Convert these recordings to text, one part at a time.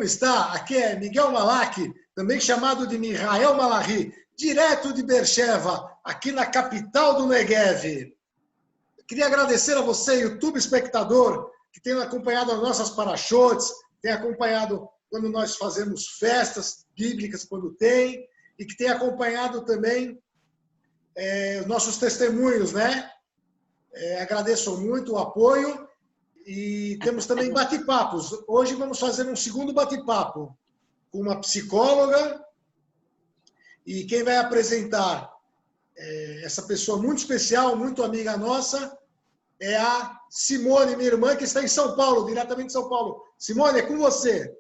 está? Aqui é Miguel Malak, também chamado de Mihael Malachi, direto de Beersheva, aqui na capital do Negev. Queria agradecer a você, YouTube espectador, que tem acompanhado as nossas parashotes, tem acompanhado quando nós fazemos festas bíblicas, quando tem, e que tem acompanhado também os nossos testemunhos, né? Agradeço muito o apoio e temos também bate-papos. Hoje vamos fazer um segundo bate-papo com uma psicóloga e quem vai apresentar essa pessoa muito especial, muito amiga nossa, é a Simone, minha irmã, que está em São Paulo, diretamente de São Paulo. Simone, é com você.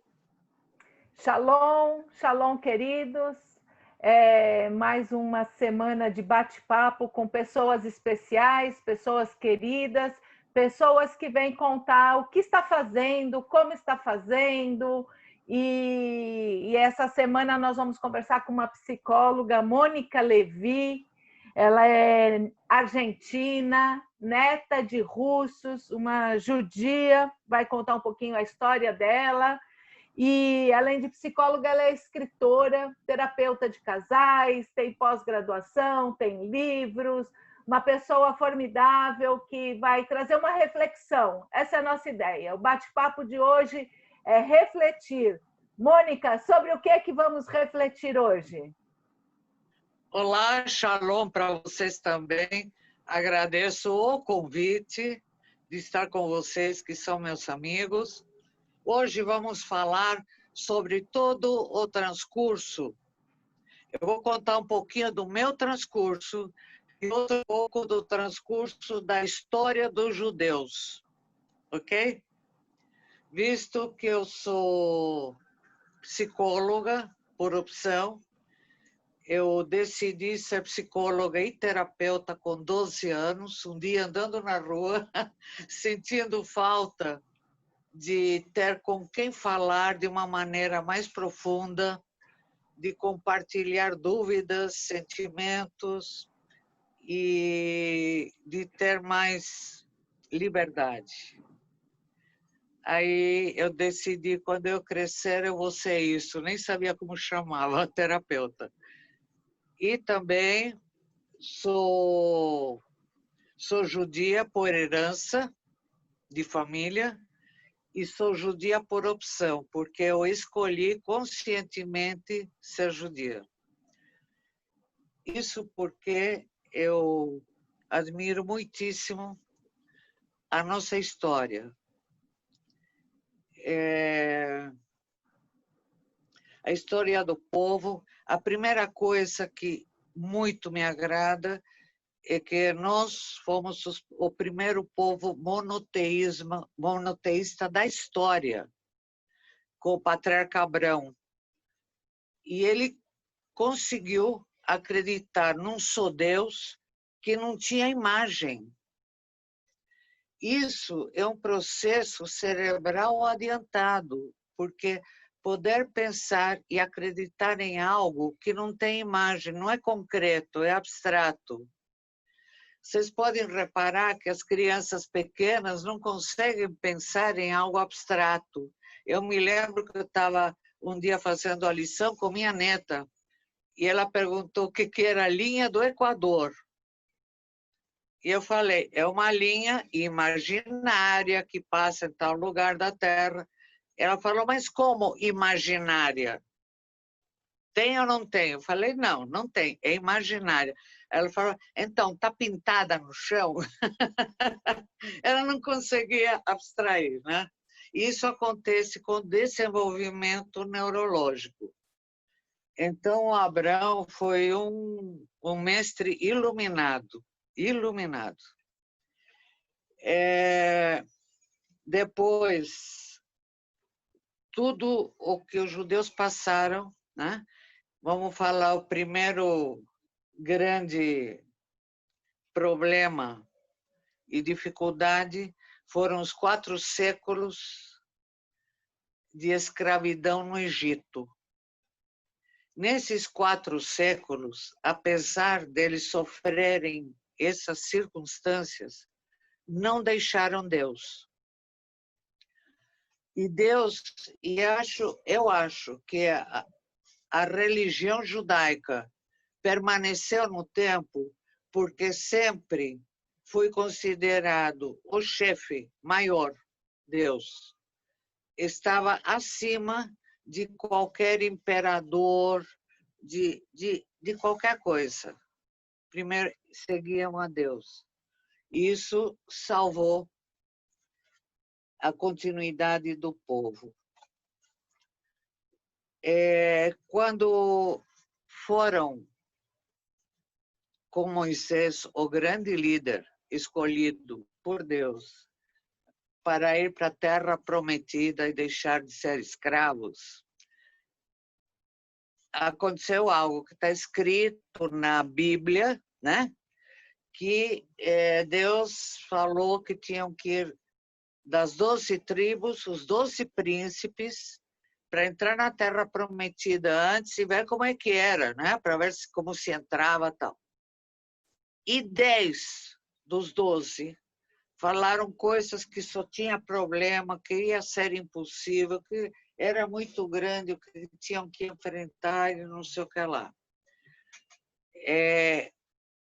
Shalom, shalom, queridos. Mais uma semana de bate-papo com pessoas especiais, pessoas queridas, pessoas que vêm contar o que está fazendo, como está fazendo. E essa semana nós vamos conversar com uma psicóloga, Mônica Levi. Ela é argentina, neta de russos, uma judia, vai contar um pouquinho a história dela. E, além de psicóloga, ela é escritora, terapeuta de casais, tem pós-graduação, tem livros, uma pessoa formidável que vai trazer uma reflexão. Essa é a nossa ideia. O bate-papo de hoje é refletir. Mônica, sobre o que é que vamos refletir hoje? Olá, shalom para vocês também. Agradeço o convite de estar com vocês, que são meus amigos. Hoje vamos falar sobre todo o transcurso. Eu vou contar um pouquinho do meu transcurso e outro pouco do transcurso da história dos judeus, ok? Visto que eu sou psicóloga por opção, eu decidi ser psicóloga e terapeuta com 12 anos, um dia andando na rua, sentindo falta de ter com quem falar de uma maneira mais profunda, de compartilhar dúvidas, sentimentos e de ter mais liberdade. Aí eu decidi, quando eu crescer, eu vou ser isso. Nem sabia como chamava, terapeuta. E também sou judia por herança de família e sou judia por opção, porque eu escolhi conscientemente ser judia. Isso porque eu admiro muitíssimo a nossa história. A história do povo. A primeira coisa que muito me agrada é que nós fomos o primeiro povo monoteísta da história, com o patriarca Abrão. E ele conseguiu acreditar num só Deus que não tinha imagem. Isso é um processo cerebral adiantado, porque poder pensar e acreditar em algo que não tem imagem, não é concreto, é abstrato. Vocês podem reparar que as crianças pequenas não conseguem pensar em algo abstrato. Eu me lembro que eu estava um dia fazendo a lição com minha neta e ela perguntou o que era a linha do Equador. E eu falei, é uma linha imaginária que passa em tal lugar da Terra. Ela falou, mas como imaginária? Tem ou não tem? Eu falei, não, não tem, é imaginária. Ela falou, então, está pintada no chão? Ela não conseguia abstrair, né? Isso acontece com desenvolvimento neurológico. Então, o Abraão foi um mestre iluminado. Depois, tudo o que os judeus passaram, né? Vamos falar o primeiro grande problema e dificuldade foram os 4 séculos de escravidão no Egito. Nesses 4 séculos, apesar deles sofrerem essas circunstâncias, não deixaram Deus. E Deus, eu acho que a religião judaica permaneceu no tempo porque sempre foi considerado o chefe maior, Deus. Estava acima de qualquer imperador, de qualquer coisa. Primeiro seguiam a Deus. Isso salvou a continuidade do povo. Quando foram com Moisés, o grande líder escolhido por Deus para ir para a terra prometida e deixar de ser escravos, aconteceu algo que está escrito na Bíblia, né? Que Deus falou que tinham que ir das 12 tribos, os 12 príncipes, para entrar na terra prometida antes e ver como é que era, né? Para ver como se entrava e tal. E 10 dos 12 falaram coisas que só tinha problema, que ia ser impossível, que era muito grande o que tinham que enfrentar e não sei o que lá.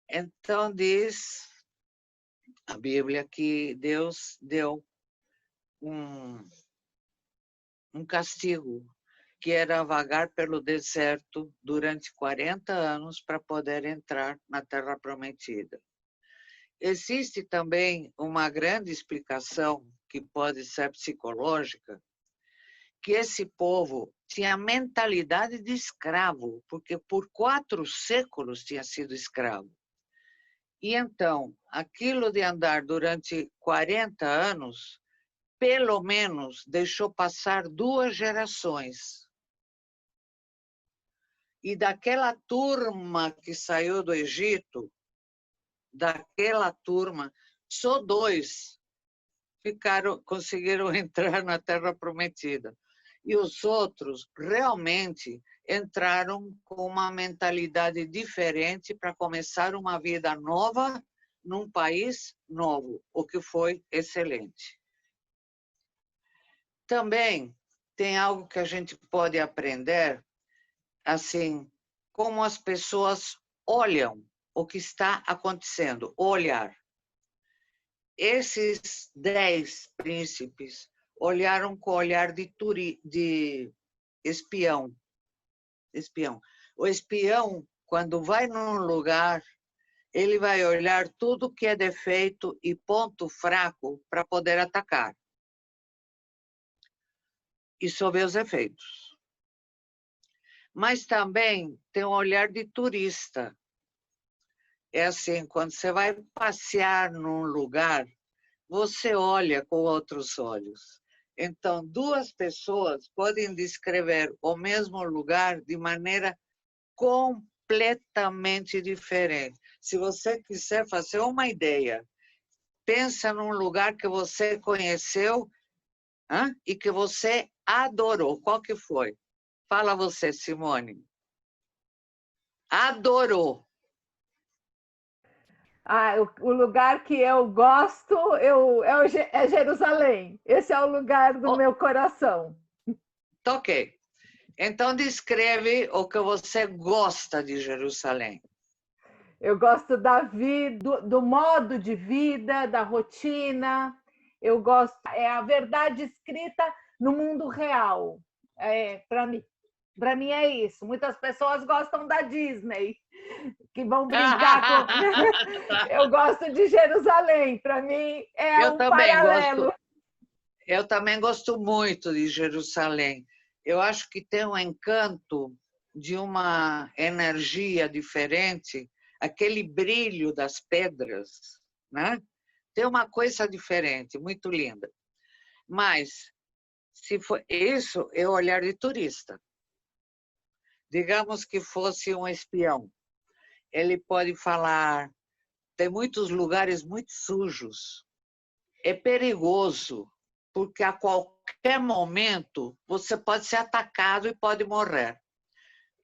Então diz a Bíblia que Deus deu um castigo, que era vagar pelo deserto durante 40 anos para poder entrar na Terra Prometida. Existe também uma grande explicação, que pode ser psicológica, que esse povo tinha mentalidade de escravo, porque por 4 séculos tinha sido escravo. E então, aquilo de andar durante 40 anos, pelo menos deixou passar 2 gerações. E daquela turma que saiu do Egito, daquela turma, só 2 conseguiram entrar na Terra Prometida. E os outros realmente entraram com uma mentalidade diferente para começar uma vida nova num país novo, o que foi excelente. Também tem algo que a gente pode aprender, assim, como as pessoas olham o que está acontecendo, olhar. Esses 10 príncipes olharam com o olhar de espião. O espião, quando vai num lugar, ele vai olhar tudo que é defeito e ponto fraco para poder atacar. E sob os efeitos. Mas também tem um olhar de turista. É assim, quando você vai passear num lugar, você olha com outros olhos. Então, 2 pessoas podem descrever o mesmo lugar de maneira completamente diferente. Se você quiser fazer uma ideia, pensa num lugar que você conheceu e que você adorou. Qual que foi? Fala você, Simone. Adorou. O lugar que eu gosto é Jerusalém. Esse é o lugar do meu coração. Ok. Então, descreve o que você gosta de Jerusalém. Eu gosto da vida, do modo de vida, da rotina. Eu gosto, é a verdade escrita no mundo real. Para mim é isso. Muitas pessoas gostam da Disney, que vão brincar com. Eu gosto de Jerusalém. Para mim é um paralelo. Eu também gosto muito de Jerusalém. Eu acho que tem um encanto de uma energia diferente, aquele brilho das pedras, né? Tem uma coisa diferente, muito linda. Mas, se for isso, é o olhar de turista. Digamos que fosse um espião. Ele pode falar, tem muitos lugares muito sujos. É perigoso, porque a qualquer momento você pode ser atacado e pode morrer.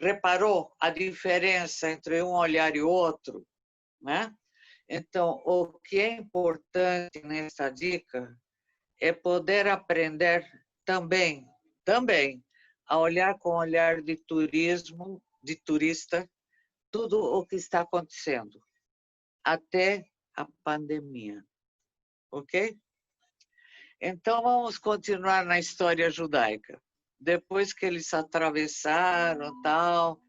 Reparou a diferença entre um olhar e outro, né? Então, o que é importante nessa dica é poder aprender também, a olhar com olhar de turismo, de turista, tudo o que está acontecendo, até a pandemia, ok? Então, vamos continuar na história judaica. Depois que eles atravessaram, tal,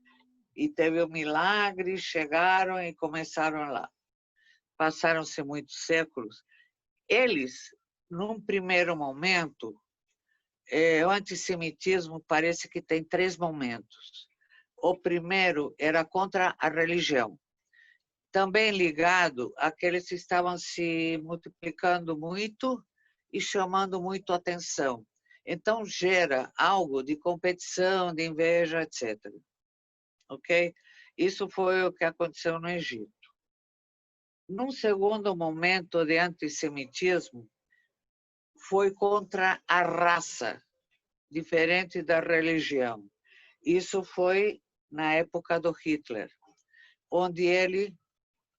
e teve um milagre, chegaram e começaram lá. Passaram-se muitos séculos. Eles, num primeiro momento, o antissemitismo parece que tem 3 momentos. O primeiro era contra a religião, também ligado àqueles que estavam se multiplicando muito e chamando muito atenção. Então, gera algo de competição, de inveja, etc. Ok? Isso foi o que aconteceu no Egito. Num segundo momento de antissemitismo, foi contra a raça, diferente da religião. Isso foi na época do Hitler, onde ele,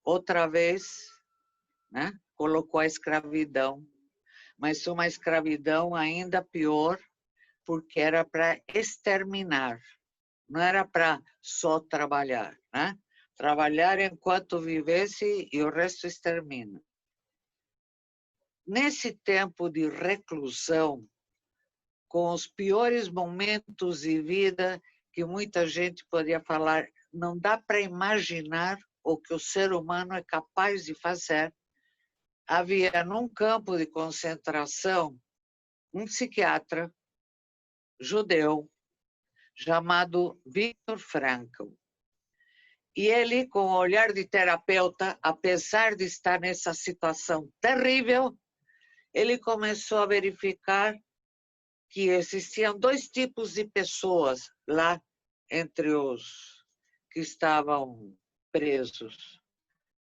outra vez, né, colocou a escravidão, mas uma escravidão ainda pior, porque era para exterminar, não era para só trabalhar, né? Trabalhar enquanto vivesse e o resto extermina. Nesse tempo de reclusão, com os piores momentos de vida que muita gente poderia falar, não dá para imaginar o que o ser humano é capaz de fazer. Havia num campo de concentração um psiquiatra judeu chamado Viktor Frankl. E ele, com o olhar de terapeuta, apesar de estar nessa situação terrível, ele começou a verificar que existiam 2 tipos de pessoas lá entre os que estavam presos.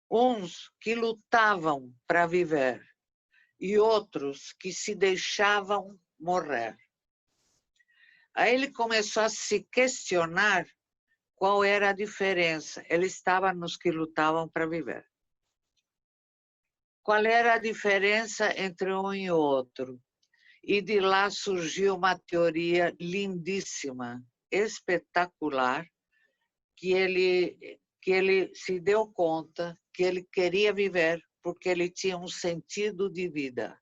Uns que lutavam para viver e outros que se deixavam morrer. Aí ele começou a se questionar qual era a diferença. Ele estava nos que lutavam para viver. Qual era a diferença entre um e outro? E de lá surgiu uma teoria lindíssima, espetacular, que ele se deu conta que ele queria viver porque ele tinha um sentido de vida.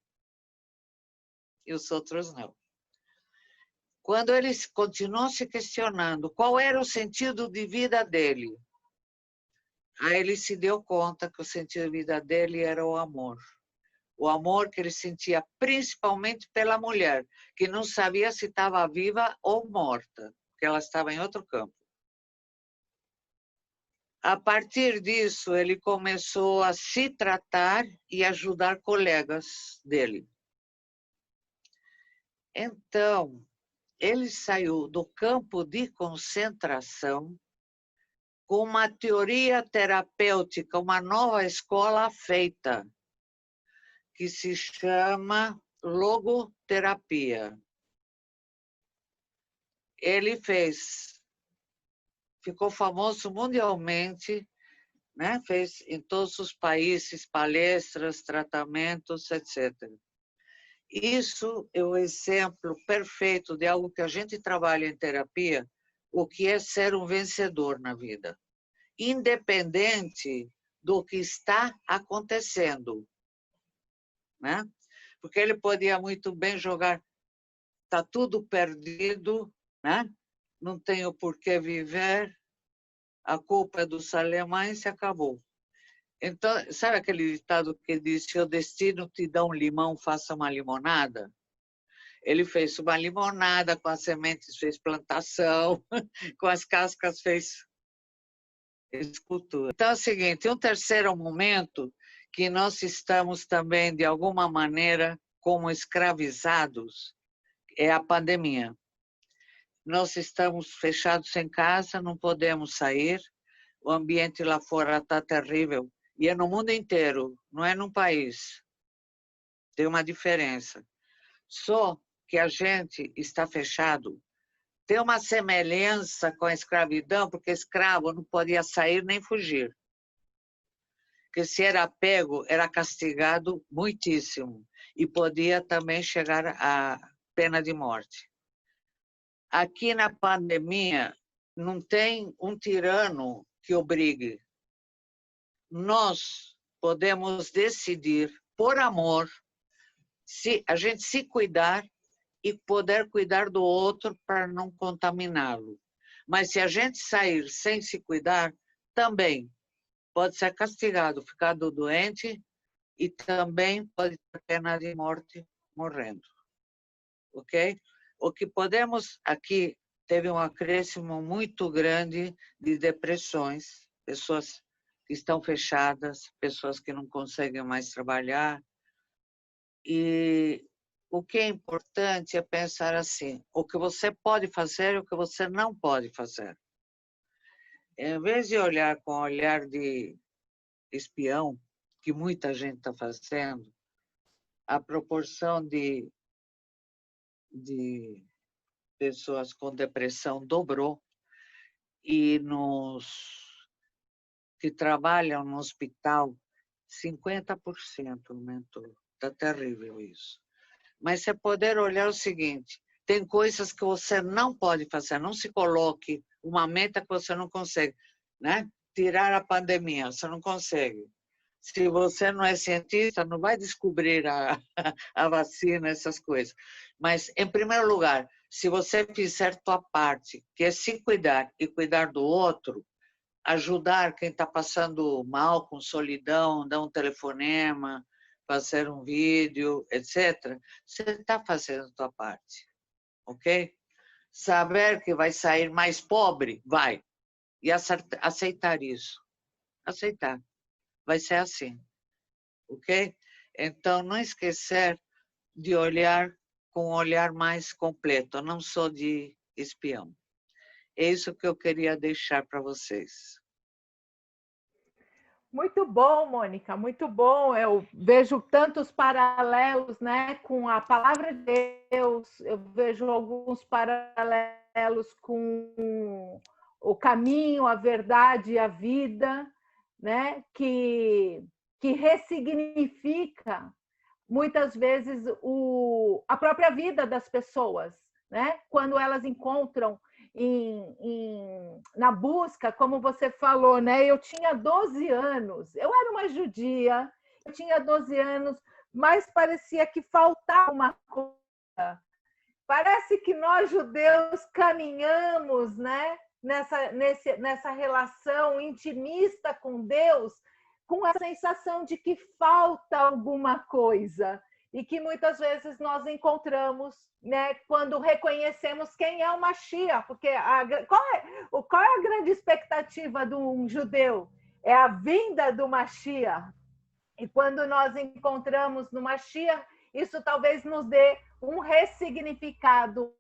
E os outros não. Quando ele continuou se questionando qual era o sentido de vida dele, aí ele se deu conta que o sentido de vida dele era o amor. O amor que ele sentia principalmente pela mulher, que não sabia se estava viva ou morta, porque ela estava em outro campo. A partir disso, ele começou a se tratar e ajudar colegas dele. Então, ele saiu do campo de concentração com uma teoria terapêutica, uma nova escola feita, que se chama logoterapia. Ele ficou famoso mundialmente, né? Fez em todos os países palestras, tratamentos, etc. Isso é o exemplo perfeito de algo que a gente trabalha em terapia, o que é ser um vencedor na vida, independente do que está acontecendo, né? Porque ele podia muito bem jogar, está tudo perdido, né? Não tenho por que viver, a culpa é dos alemães e acabou. Então, sabe aquele ditado que diz, se o destino te dá um limão, faça uma limonada? Ele fez uma limonada, com as sementes fez plantação, com as cascas fez escultura. Então é o seguinte, um terceiro momento que nós estamos também, de alguma maneira, como escravizados, é a pandemia. Nós estamos fechados em casa, não podemos sair, o ambiente lá fora está terrível, e é no mundo inteiro, não é num país. Tem uma diferença. Só que a gente está fechado. Tem uma semelhança com a escravidão, porque escravo não podia sair nem fugir. Porque se era pego, era castigado muitíssimo. E podia também chegar à pena de morte. Aqui na pandemia, não tem um tirano que obrigue. Nós podemos decidir, por amor, se a gente se cuidar e poder cuidar do outro para não contaminá-lo. Mas se a gente sair sem se cuidar, também pode ser castigado, ficado doente e também pode ter pena de morte morrendo. Ok? O que podemos aqui, teve um acréscimo muito grande de depressões, pessoas que estão fechadas, pessoas que não conseguem mais trabalhar. E o que é importante é pensar assim, o que você pode fazer e o que você não pode fazer. Em vez de olhar com olhar de espião, que muita gente está fazendo, a proporção de pessoas com depressão dobrou e nos que trabalham no hospital, 50% aumentou. Está terrível isso. Mas você poder olhar o seguinte, tem coisas que você não pode fazer, não se coloque uma meta que você não consegue, né? Tirar a pandemia, você não consegue. Se você não é cientista, não vai descobrir a vacina, essas coisas. Mas, em primeiro lugar, se você fizer sua parte, que é se cuidar e cuidar do outro, ajudar quem está passando mal, com solidão, dar um telefonema, fazer um vídeo, etc., você está fazendo a sua parte, ok? Saber que vai sair mais pobre, vai. E aceitar isso. Aceitar. Vai ser assim, ok? Então, não esquecer de olhar com um olhar mais completo, não só de espião. É isso que eu queria deixar para vocês. Muito bom, Mônica, muito bom. Eu vejo tantos paralelos, né, com a palavra de Deus, eu vejo alguns paralelos com o caminho, a verdade e a vida, né, que ressignifica muitas vezes a própria vida das pessoas, né? Quando elas encontram na busca, como você falou, né? Eu tinha 12 anos, eu era uma judia, eu tinha 12 anos, mas parecia que faltava uma coisa. Parece que nós judeus caminhamos, né? Nessa relação intimista com Deus, com a sensação de que falta alguma coisa e que muitas vezes nós encontramos, né, quando reconhecemos quem é o Mashiach, porque qual é a grande expectativa de um judeu? É a vinda do Mashiach. E quando nós encontramos no Mashiach, isso talvez nos dê um ressignificado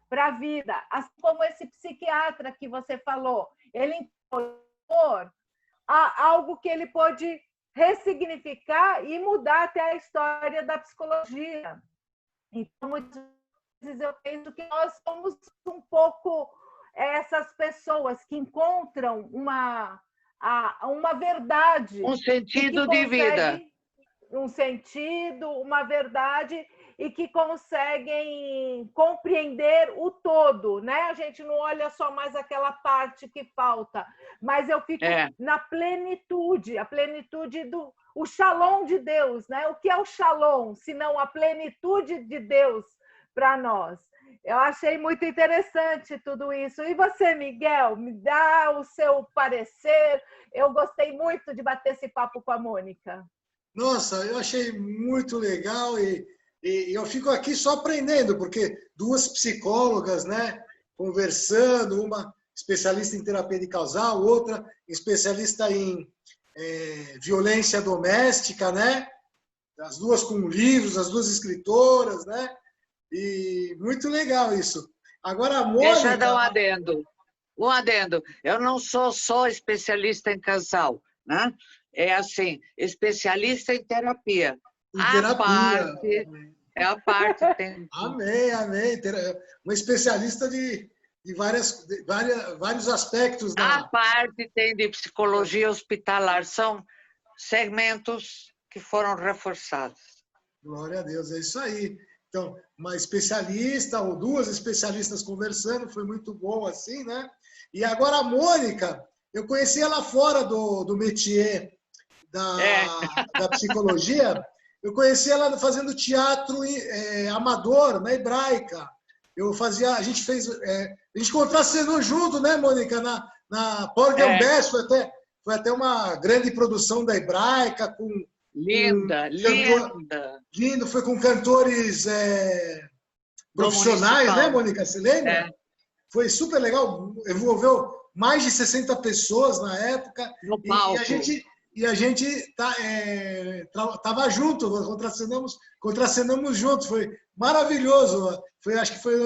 para a vida. Assim como esse psiquiatra que você falou, ele encontrou algo que ele pôde ressignificar e mudar até a história da psicologia. Então, muitas vezes eu penso que nós somos um pouco essas pessoas que encontram uma verdade. Um sentido de vida. Um sentido, uma verdade, e que conseguem compreender o todo, né? A gente não olha só mais aquela parte que falta, mas eu fico na plenitude, a plenitude o shalom de Deus, né? O que é o shalom, senão a plenitude de Deus para nós? Eu achei muito interessante tudo isso. E você, Miguel, me dá o seu parecer. Eu gostei muito de bater esse papo com a Mônica. Nossa, eu achei muito legal e eu fico aqui só aprendendo, porque duas psicólogas, né, conversando, uma especialista em terapia de casal, outra especialista em violência doméstica, né? As duas com livros, as duas escritoras, né? E muito legal isso. Agora a Mônica... Deixa eu dar um adendo. Um adendo. Eu não sou só especialista em casal, né? É assim, especialista em terapia. A parte tem... Amém, amém. Uma especialista de vários aspectos. A parte tem de psicologia hospitalar. São segmentos que foram reforçados. Glória a Deus, é isso aí. Então, uma especialista ou duas especialistas conversando, foi muito bom assim, né? E agora a Mônica, eu conheci ela fora do métier da psicologia, eu conheci ela fazendo teatro amador, na Hebraica. A gente contracenou junto, né, Mônica, na Porgy Bess, foi até uma grande produção da Hebraica, com linda, linda. Lindo, foi com cantores profissionais, né, Mônica? Você lembra? Foi super legal, envolveu mais de 60 pessoas na época. No palco. E a gente estava junto, contracenamos juntos, foi maravilhoso. Acho que foi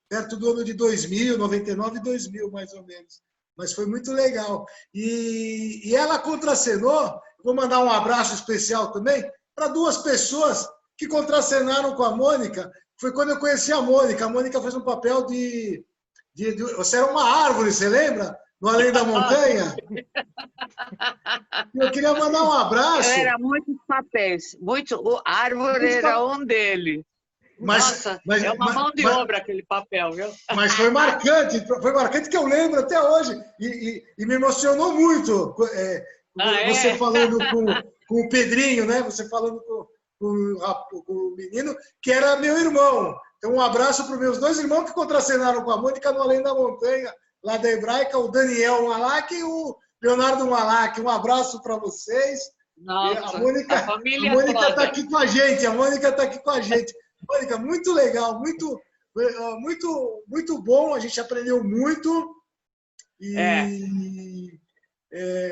perto do ano de 2000, 99 e 2000, mais ou menos. Mas foi muito legal. E ela contracenou, vou mandar um abraço especial também, para duas pessoas que contracenaram com a Mônica. Foi quando eu conheci a Mônica. A Mônica fez um papel de você era uma árvore, você lembra? No Além da Montanha. Eu queria mandar um abraço. Era muitos papéis. O árvore era um deles. Nossa, é uma mão de obra aquele papel, viu? Mas foi marcante que eu lembro até hoje. E me emocionou muito. Você falando com o Pedrinho, né? Você falando com o menino, que era meu irmão. Então, um abraço para os meus dois irmãos que contracenaram com a Mônica no Além da Montanha, lá da Hebraica, o Daniel Malak e o Leonardo Malak. Um abraço para vocês. Nossa, a Mônica está aqui com a gente. A Mônica está aqui com a gente. Mônica, muito legal, muito bom. A gente aprendeu muito.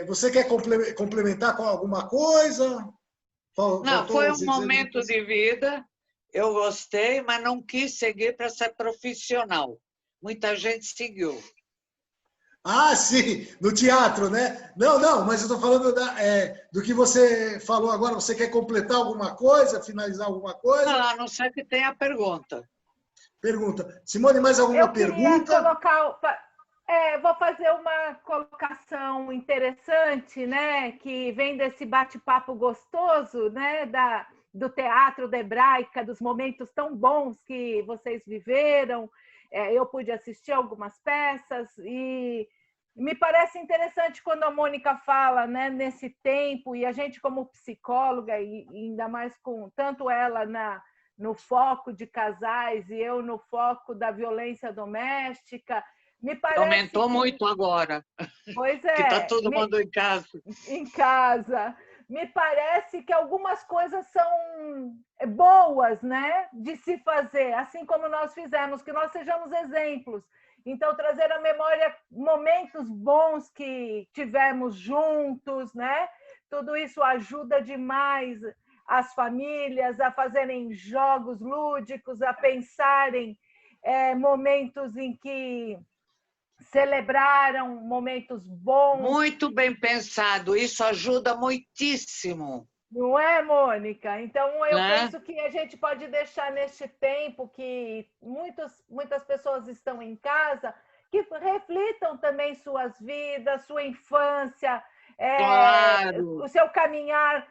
Você quer complementar com alguma coisa? Não, foi um momento de vida. Eu gostei, mas não quis seguir para ser profissional. Muita gente seguiu. Ah, sim, no teatro, né? Não, mas eu estou falando do que você falou agora. Você quer completar alguma coisa, finalizar alguma coisa? Não, a não ser que tenha pergunta. Pergunta. Simone, mais alguma pergunta? Vou fazer uma colocação interessante, né? Que vem desse bate-papo gostoso, né? Do teatro da Hebraica, dos momentos tão bons que vocês viveram. Eu pude assistir algumas peças e me parece interessante quando a Mônica fala, né, nesse tempo, e a gente como psicóloga, e ainda mais com tanto ela no foco de casais e eu no foco da violência doméstica, me parece aumentou muito agora. Pois é. Que está todo mundo em casa. Em casa. Me parece que algumas coisas são boas, né, de se fazer, assim como nós fizemos, que nós sejamos exemplos. Então, trazer à memória momentos bons que tivemos juntos, né? Tudo isso ajuda demais as famílias a fazerem jogos lúdicos, a pensarem momentos em que celebraram momentos bons. Muito bem pensado, isso ajuda muitíssimo. Não é, Mônica? Então, eu penso que a gente pode deixar neste tempo que muitas pessoas estão em casa, que reflitam também suas vidas, sua infância, claro. O seu caminhar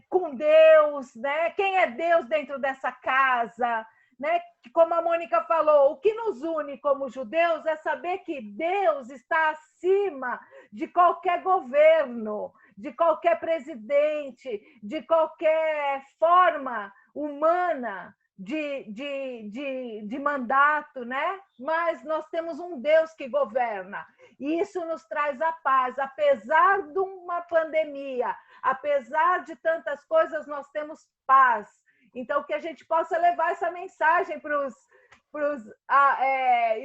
com Deus, né? Quem é Deus dentro dessa casa? Né? Como a Mônica falou, o que nos une como judeus é saber que Deus está acima de qualquer governo, de qualquer presidente, de qualquer forma humana de mandato, né? Mas nós temos um Deus que governa. E isso nos traz a paz. Apesar de uma pandemia, apesar de tantas coisas, nós temos paz. Então, que a gente possa levar essa mensagem para os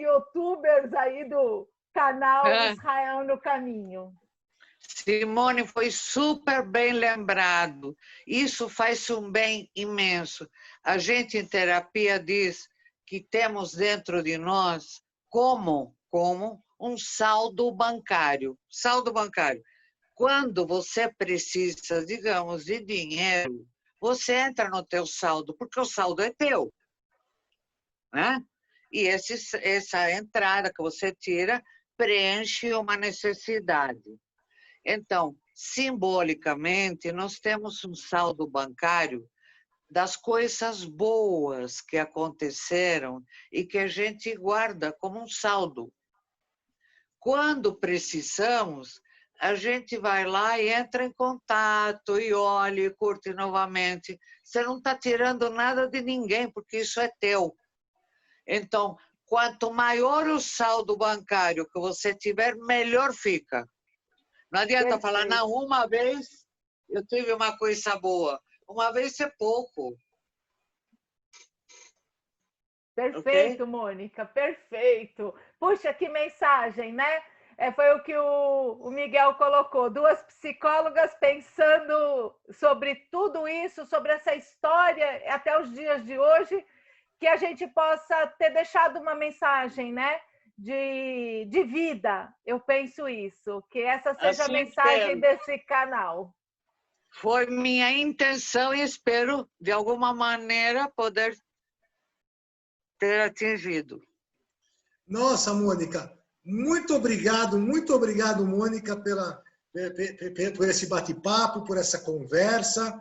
youtubers aí do canal Israel no Caminho. Simone, foi super bem lembrado. Isso faz um bem imenso. A gente em terapia diz que temos dentro de nós como um saldo bancário. Saldo bancário. Quando você precisa, digamos, de dinheiro, você entra no teu saldo, porque o saldo é teu. Né? E essa entrada que você tira preenche uma necessidade. Então, simbolicamente, nós temos um saldo bancário das coisas boas que aconteceram e que a gente guarda como um saldo. Quando precisamos, a gente vai lá e entra em contato, e olha, e curte novamente. Você não está tirando nada de ninguém, porque isso é teu. Então, quanto maior o saldo bancário que você tiver, melhor fica. Não adianta falar, não, uma vez eu tive uma coisa boa. Uma vez é pouco. Perfeito, Okay? Mônica, perfeito. Puxa, que mensagem, né? Foi o que o Miguel colocou, duas psicólogas pensando sobre tudo isso, sobre essa história até os dias de hoje, que a gente possa ter deixado uma mensagem, né? De vida, eu penso isso, que essa seja Assim a mensagem espero. desse canal. Foi minha intenção e espero, de alguma maneira, poder ter atingido. Nossa, Mônica, muito obrigado, Mônica, por esse bate-papo, por essa conversa.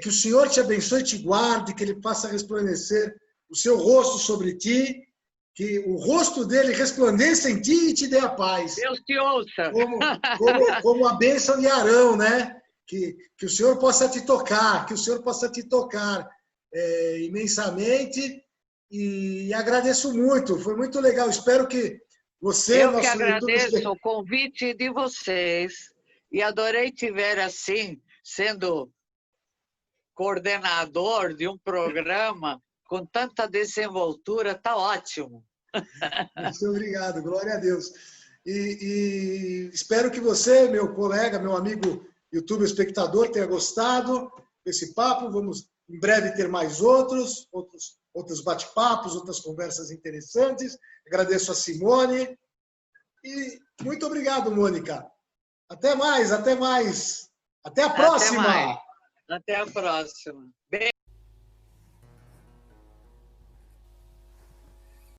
Que o Senhor te abençoe e te guarde, que Ele faça resplandecer o seu rosto sobre ti, que o rosto dele resplandeça em ti e te dê a paz. Deus te ouça. Como a bênção de Arão, né? Que o Senhor possa te tocar, imensamente. E agradeço muito, foi muito legal. Espero que você, Eu que nosso agradeço YouTube... o convite de vocês e adorei te ver assim, sendo coordenador de um programa com tanta desenvoltura, tá ótimo. Muito obrigado, glória a Deus. E espero que você, meu colega, meu amigo YouTube espectador, tenha gostado desse papo. Vamos em breve ter mais outros bate-papos, outras conversas interessantes. Agradeço a Simone. E muito obrigado, Mônica. Até mais, até mais. Até a próxima. Até a próxima.